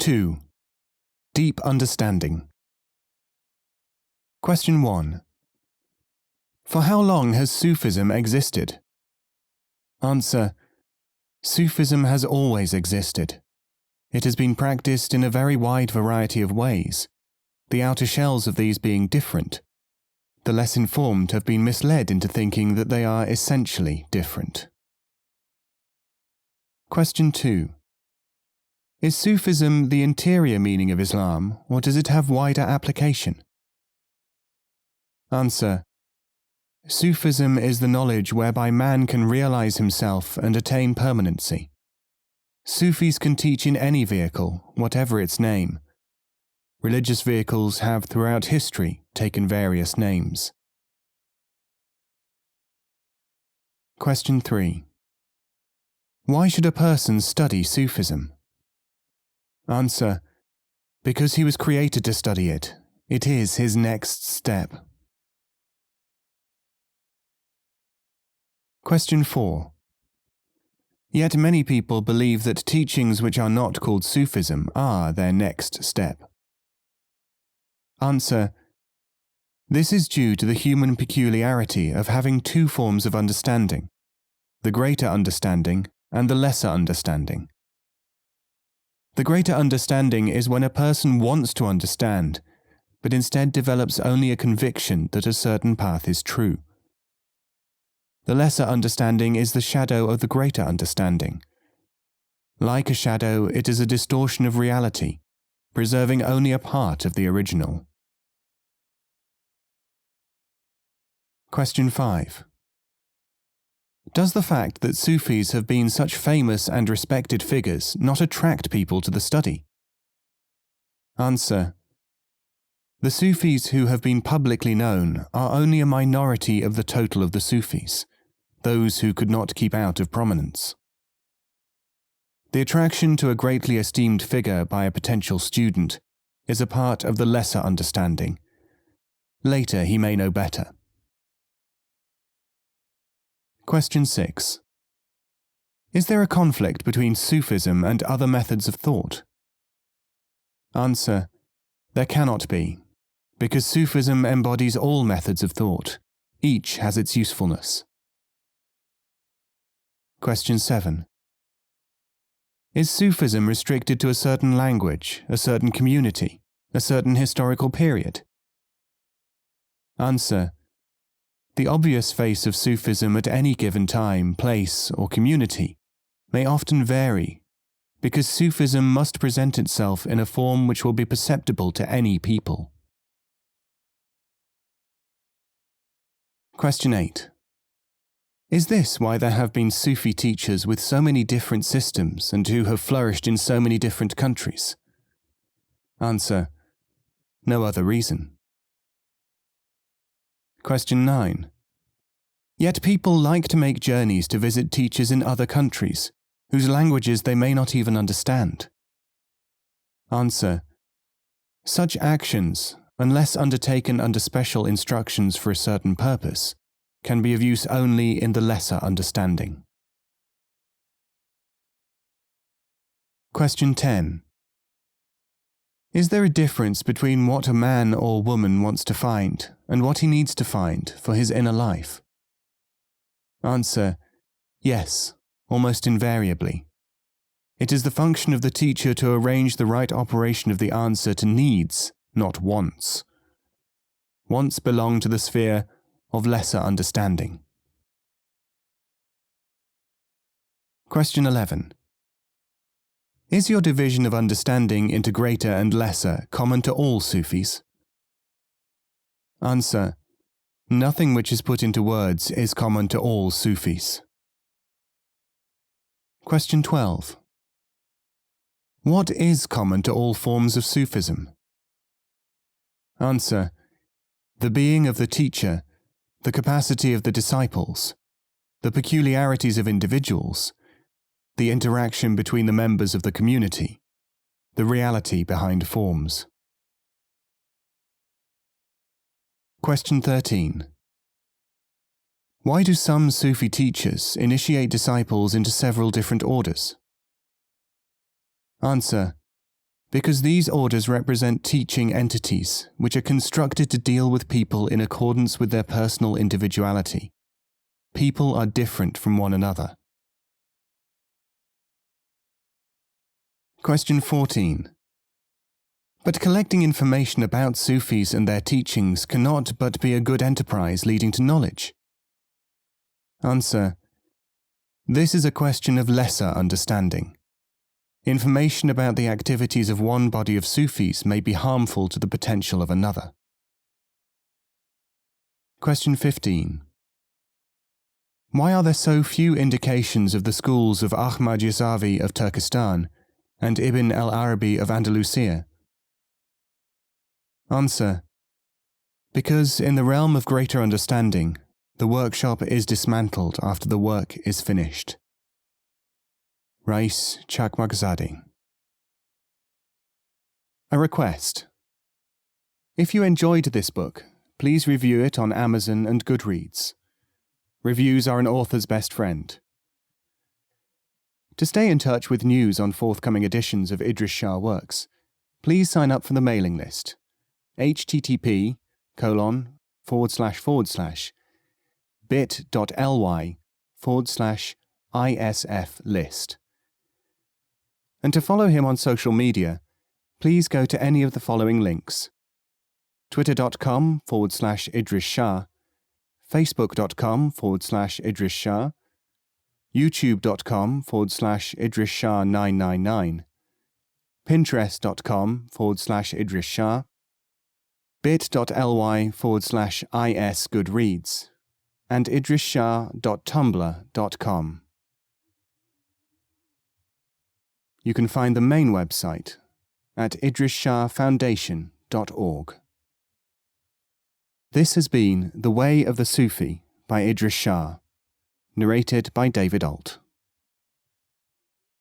2. Deep understanding. Question 1. For how long has Sufism existed? Answer. Sufism has always existed. It has been practiced in a very wide variety of ways, the outer shells of these being different. The less informed have been misled into thinking that they are essentially different. Question 2. Is Sufism the interior meaning of Islam, or does it have wider application? Answer. Sufism is the knowledge whereby man can realize himself and attain permanency. Sufis can teach in any vehicle, whatever its name. Religious vehicles have throughout history taken various names. Question 3. Why should a person study Sufism? Answer. Because he was created to study it. It is his next step. Question 4. Yet many people believe that teachings which are not called Sufism are their next step. Answer. This is due to the human peculiarity of having two forms of understanding, the greater understanding and the lesser understanding. The greater understanding is when a person wants to understand, but instead develops only a conviction that a certain path is true. The lesser understanding is the shadow of the greater understanding. Like a shadow, it is a distortion of reality, preserving only a part of the original. Question 5. Does the fact that Sufis have been such famous and respected figures not attract people to the study? Answer. The Sufis who have been publicly known are only a minority of the total of the Sufis, those who could not keep out of prominence. The attraction to a greatly esteemed figure by a potential student is a part of the lesser understanding. Later he may know better. Question 6. Is there a conflict between Sufism and other methods of thought? Answer. There cannot be, because Sufism embodies all methods of thought. Each has its usefulness. Question 7. Is Sufism restricted to a certain language, a certain community, a certain historical period? Answer. The obvious face of Sufism at any given time, place, or community may often vary, because Sufism must present itself in a form which will be perceptible to any people. Question 8. Is this why there have been Sufi teachers with so many different systems and who have flourished in so many different countries? Answer. No other reason. Question 9. Yet people like to make journeys to visit teachers in other countries, whose languages they may not even understand. Answer. Such actions, unless undertaken under special instructions for a certain purpose, can be of use only in the lesser understanding. Question 10. Is there a difference between what a man or woman wants to find and what he needs to find for his inner life? Answer. Yes, almost invariably. It is the function of the teacher to arrange the right operation of the answer to needs, not wants. Wants belong to the sphere of lesser understanding. Question 11. Is your division of understanding into greater and lesser common to all Sufis? Answer. Nothing which is put into words is common to all Sufis. Question 12. What is common to all forms of Sufism? Answer. The being of the teacher, the capacity of the disciples, the peculiarities of individuals, the interaction between the members of the community, the reality behind forms. Question 13. Why do some Sufi teachers initiate disciples into several different orders? Answer. Because these orders represent teaching entities which are constructed to deal with people in accordance with their personal individuality. People are different from one another. Question 14. But collecting information about Sufis and their teachings cannot but be a good enterprise leading to knowledge. Answer. This is a question of lesser understanding. Information about the activities of one body of Sufis may be harmful to the potential of another. Question 15. Why are there so few indications of the schools of Ahmad Yazavi of Turkestan and Ibn al-Arabi of Andalusia? Answer. Because in the realm of greater understanding, the workshop is dismantled after the work is finished. Rais Chakmakzadi. A request. If you enjoyed this book, please review it on Amazon and Goodreads. Reviews are an author's best friend. To stay in touch with news on forthcoming editions of Idries Shah works, please sign up for the mailing list. http://bit.ly/ISF list. And to follow him on social media, please go to any of the following links: twitter.com/Idries Shah, facebook.com/Idries Shah, youtube.com/Idries Shah 999, pinterest.com/Idries Shah, bit.ly/IS Goodreads, and idriesshah.tumblr.com. You can find the main website at idriesshahfoundation.org. This has been The Way of the Sufi by Idries Shah, narrated by David Ault.